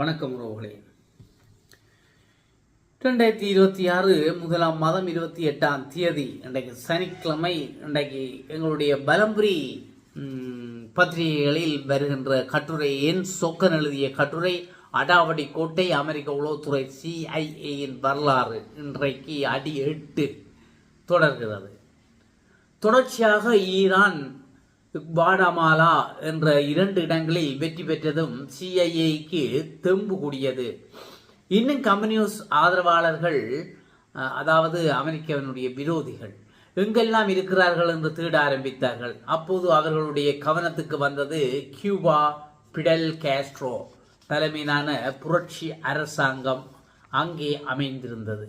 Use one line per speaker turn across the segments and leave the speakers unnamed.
வணக்கம் உறவுகளே. 2026 முதலாம் மாதம் 28ஆம் தேதி இன்றைக்கு சனிக்கிழமை. இன்றைக்கு எங்களுடைய பலம்புரி பத்திரிகைகளில் வருகின்ற கட்டுரை, என் சொக்கன் எழுதிய கட்டுரை அடாவடி கோட்டை அமெரிக்க உளவுத்துறை CIA வரலாறு இன்றைக்கு அடி 8 தொடர்கிறது. தொடர்ச்சியாக ஈரான் குவாடமாலா என்ற 2 இடங்களில் வெற்றி பெற்றதும் CIA-க்கு தெம்பு கூடியது. இன்னும் கம்யூனிஸ்ட் ஆதரவாளர்கள், அதாவது அமெரிக்காவினுடைய விரோதிகள் எங்கெல்லாம் இருக்கிறார்கள் என்று தேட ஆரம்பித்தார்கள். அப்போது அவர்களுடைய கவனத்துக்கு வந்தது கியூபா பிடல் காஸ்ட்ரோ தலைமையிலான புரட்சி அரசாங்கம் அங்கே அமைந்திருந்தது.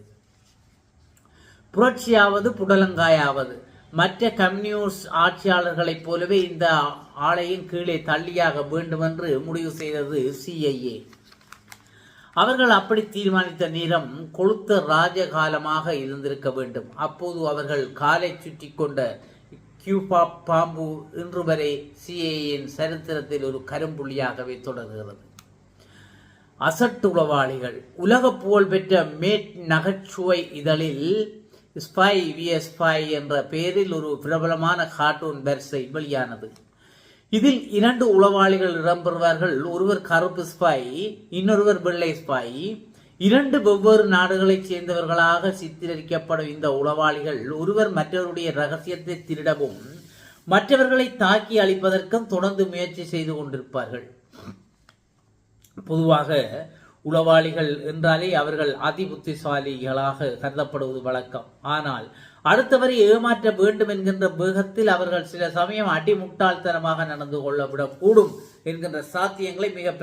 புரட்சியாவது புடலங்காயாவது மற்ற கம்யூனிஸ்ட் ஆட்சியாளர்களைப் போலவே இந்த ஆளையும் கீழே தள்ளியாக வேண்டும் என்று முடிவு செய்தது CIA. அவர்கள் அப்படி தீர்மானித்த நேரம் கொளுத்த ராஜகாலமாக இருந்திருக்க வேண்டும். அப்போது அவர்கள் காலை சுற்றி கொண்ட கியூபா பாம்பு இன்று வரை CIA-யின் சரித்திரத்தில் ஒரு கரும்புள்ளியாகவே தொடர்கிறது. அசட்டு உளவாளிகள். உலக புகழ் பெற்ற மேட் நகைச்சுவை இதழில் ஸ்பை விஎஸ் ஸ்பை என்ற பெயரில் ஒரு பிரபலமான கார்ட்டூன் வரிசை வெளியானது. இதில் 2 உளவாளிகள் இடம்பெறுவார்கள். ஒருவர் கருப்பு ஸ்பை, இன்னொருவர் வெள்ளை ஸ்பை. 2 வெவ்வேறு நாடுகளைச் சேர்ந்தவர்களாக சித்தரிக்கப்படும் இந்த உளவாளிகள் ஒருவர் மற்றவருடைய ரகசியத்தை திருடவும் மற்றவர்களை தாக்கி அழிப்பதற்கும் தொடர்ந்து முயற்சி செய்து கொண்டிருப்பார்கள். பொதுவாக உளவாளிகள் என்றாலே அவர்கள் அதி புத்திசாலிகளாக கருதப்படுவது வழக்கம். ஆனால் அடுத்தவரை ஏமாற்ற வேண்டும் என்கின்ற வேகத்தில் அவர்கள் சில சமயம் அடிமுட்டாள்தனமாக நடந்து கொள்ளவிடக்கூடும் என்கின்ற சாத்தியங்களை மிக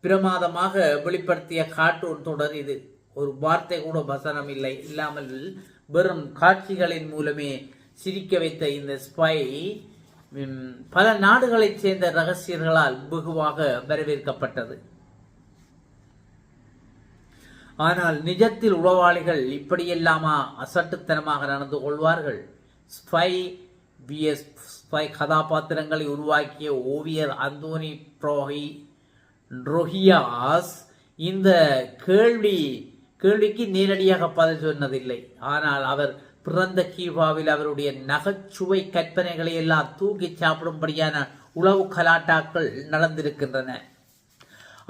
பிரமாதமாக வெளிப்படுத்திய கார்ட்டூன் தொடர் இது. ஒரு வார்த்தை கூட வசனம் இல்லாமல் வெறும் காட்சிகளின் மூலமே சிரிக்க வைத்த இந்த ஸ்பை பல நாடுகளைச் சேர்ந்த ரகசியர்களால் வெகுவாக வரவேற்கப்பட்டது. ஆனால் நிஜத்தில் உளவாளிகள் இப்படியெல்லாமா அசட்டுத்தனமாக நடந்து கொள்வார்கள்? ஸ்பை விஎஸ் ஸ்பை கதாபாத்திரங்களை உருவாக்கிய ஓவியர் அந்தோனி ட்ரோஹியாஸ் இந்த கேள்விக்கு நேரடியாக பதில் சொன்னதில்லை. ஆனால் அவர் பிறந்த கியூபாவில் அவருடைய நகைச்சுவை கற்பனைகளை எல்லாம் தூக்கி சாப்பிடும்படியான உளவு கலாட்டாக்கள் நடந்திருக்கின்றன.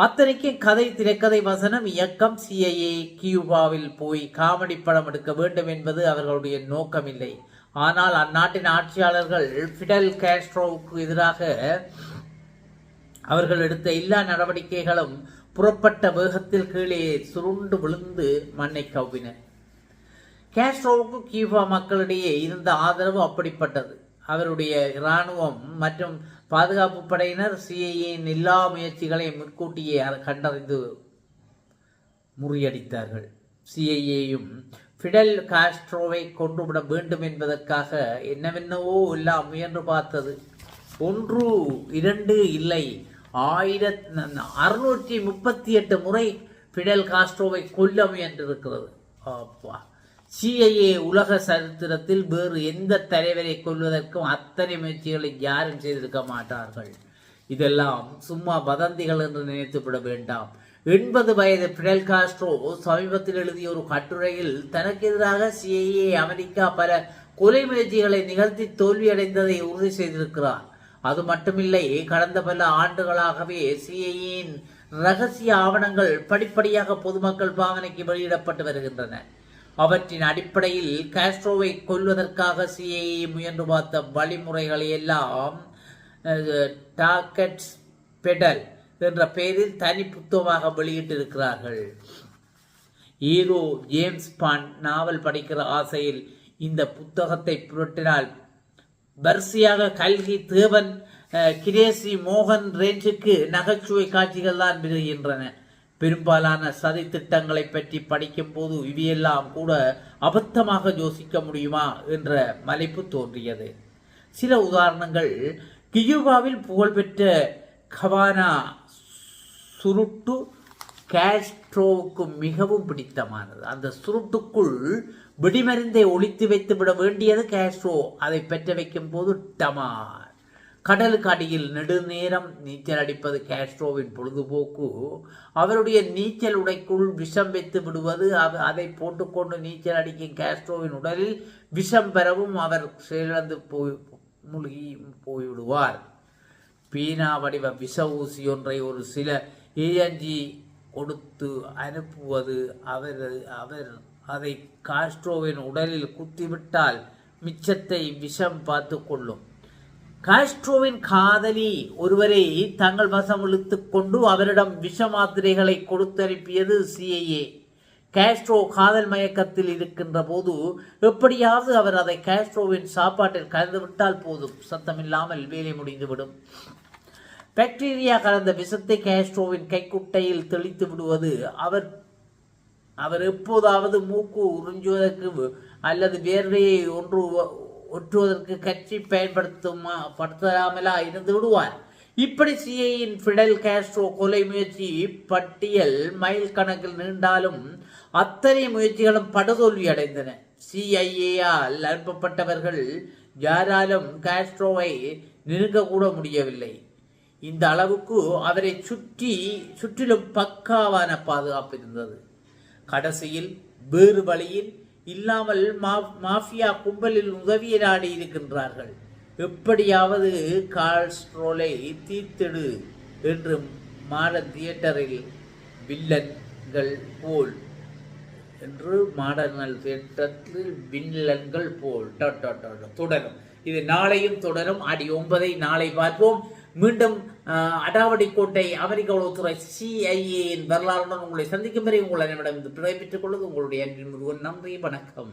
அத்தனைக்கு கதை, திரைக்கதை, வசனம், இயக்கம். CIA கியூபாவில் போய் காமெடி படம் எடுக்க வேண்டும் என்பது அவர்களுடைய நோக்கமில்லை. ஆனால் அந்நாட்டின் ஆட்சியாளர்கள் பிடல் காஸ்ட்ரோவுக்கு எதிராக அவர்கள் எடுத்த எல்லா நடவடிக்கைகளும் புறப்பட்ட வேகத்தில் கீழே சுருண்டு விழுந்து மண்ணை கவ்வின. காஸ்ட்ரோவுக்கு கியூபா மக்களிடையே இருந்த ஆதரவு அப்படிப்பட்டது. அவருடைய இராணுவம் மற்றும் பாதுகாப்பு படையினர் CIA-யின் எல்லா முயற்சிகளையும் முன்கூட்டியே கண்டறிந்து முறியடித்தார்கள். CIA-யும் பிடல் காஸ்ட்ரோவை கொன்றுவிட வேண்டும் என்பதற்காக என்னவென்னவோ எல்லாம் முயன்று பார்த்தது. 1 2 இல்லை, 1638 முறை பிடல் காஸ்ட்ரோவை கொல்ல முயன்றிருக்கிறது. அப்பா, CIA உலக சரித்திரத்தில் வேறு எந்த தலைவரை கொள்வதற்கும் அத்தனை முயற்சிகளை யாரும் செய்திருக்க மாட்டார்கள். இதெல்லாம் சும்மா வதந்திகள் என்று நினைத்துவிட வேண்டாம். 80 வயது பிடல் காஸ்ட்ரோ சமீபத்தில் எழுதிய ஒரு கட்டுரையில் தனக்கு எதிராக CIA அமெரிக்கா பல கொலை முயற்சிகளை நிகழ்த்தி தோல்வியடைந்ததை உறுதி செய்திருக்கிறார். அது மட்டுமில்லை, கடந்த பல ஆண்டுகளாகவே CIA-யின் ரகசிய ஆவணங்கள் படிப்படியாக பொதுமக்கள் பாவனைக்கு வெளியிடப்பட்டு வருகின்றன. அவற்றின் அடிப்படையில் காஸ்ட்ரோவை கொல்வதற்காக CIA முயன்று பார்த்த வழிமுறைகளை எல்லாம் டாக்கெட்ஸ் பெடல் என்ற பெயரில் தனி புத்தகமாக வெளியிட்டிருக்கிறார்கள். ஹீரோ ஜேம்ஸ் பாண்ட் நாவல் படிக்கிற ஆசையில் இந்த புத்தகத்தை புரட்டினால் வரிசையாக கல்கி, தேவன், கிரேசி மோகன் ரேஞ்சுக்கு நகைச்சுவை காட்சிகள் தான் விழுகின்றன. பெரும்பாலான சதி திட்டங்களை பற்றி படிக்கும் போது இவையெல்லாம் கூட அபத்தமாக யோசிக்க முடியுமா என்ற மலைப்பு தோன்றியது. சில உதாரணங்கள். கியூபாவில் புகழ்பெற்ற கவானா சுருட்டு காஸ்ட்ரோவுக்கு மிகவும் பிடித்தமானது. அந்த சுருட்டுக்குள் வெடிமருந்தை ஒளித்து வைத்து விட வேண்டியது காஸ்ட்ரோ. அதை பெற்ற வைக்கும் போது டமார் கடலுக்கு அடியில் நெடுநேரம் நீச்சல் அடிப்பது காஸ்ட்ரோவின் பொழுதுபோக்கு. அவருடைய நீச்சல் உடைக்குள் விஷம் வைத்து விடுவது. அதை போட்டுக்கொண்டு நீச்சல் அடிக்கும் காஸ்ட்ரோவின் உடலில் விஷம் பெறவும் அவர் செயலிழந்து மூழ்கி போய்விடுவார். பீனா வடிவ விஷ ஊசி ஒன்றை ஒரு சில ஏஎன்ஜி கொடுத்து அனுப்புவது. அவர் அதை காஸ்ட்ரோவின் உடலில் குத்திவிட்டால் மிச்சத்தை விஷம் பார்த்து கொள்ளும். காஸ்ட்ரோவின் காதலி ஒருவரை தங்கள் வசம் இழுத்துக் கொண்டு அவரிடம் விஷ மாத்திரைகளை கொடுத்தனுப்பியது CIA. காஸ்ட்ரோ காதல் மயக்கத்தில் இருக்கின்ற போது எப்படியாவது அவர் அதை காஸ்ட்ரோவின் சாப்பாட்டில் கலந்துவிட்டால் போதும், சத்தமில்லாமல் வேலை முடிந்துவிடும். பாக்டீரியா கலந்த விஷத்தை காஸ்ட்ரோவின் கைக்குட்டையில் தெளித்து விடுவது. அவர் எப்போதாவது மூக்கு உறிஞ்சுவதற்கு அல்லது வேர்வையை ஒற்றுவதற்கு கட்சி பயன்படுத்தாமலா இருந்து விடுவார். இப்படி சிஐயின் ஃபிடல் காஸ்ட்ரோ கொலை முயற்சி பட்டியல் மைல் கணக்கில் நீண்டாலும் அத்தனை முயற்சிகளும் படுதோல்வி அடைந்தன. CIA-யால் அனுப்பப்பட்டவர்கள் யாராலும் காஸ்ட்ரோவை நெருங்கக்கூட முடியவில்லை. இந்த அளவுக்கு அவரை சுற்றிலும் பக்காவான பாதுகாப்பு இருந்தது. கடைசியில் வேறு வழியில் இல்லாமல் மாஃபியா கும்பலில் உதவியை நாடி இருக்கின்றார்கள். எப்படியாவது காஸ்ட்ரோலை தீர்த்திடு என்று மாடர்ன் தியேட்டரில் வில்லன்கள் போல் தொடரும். இது நாளையும் தொடரும். அடி 9 நாளை பார்ப்போம். மீண்டும் அடாவடி கோட்டை அமெரிக்க உளவுத்துறை CIA வரலாறுடன் உங்களை சந்திக்கும் வரை உங்களை விடைபெற்றுக் கொள்வது உங்களுடைய அன்பின் முருகன். நன்றி, வணக்கம்.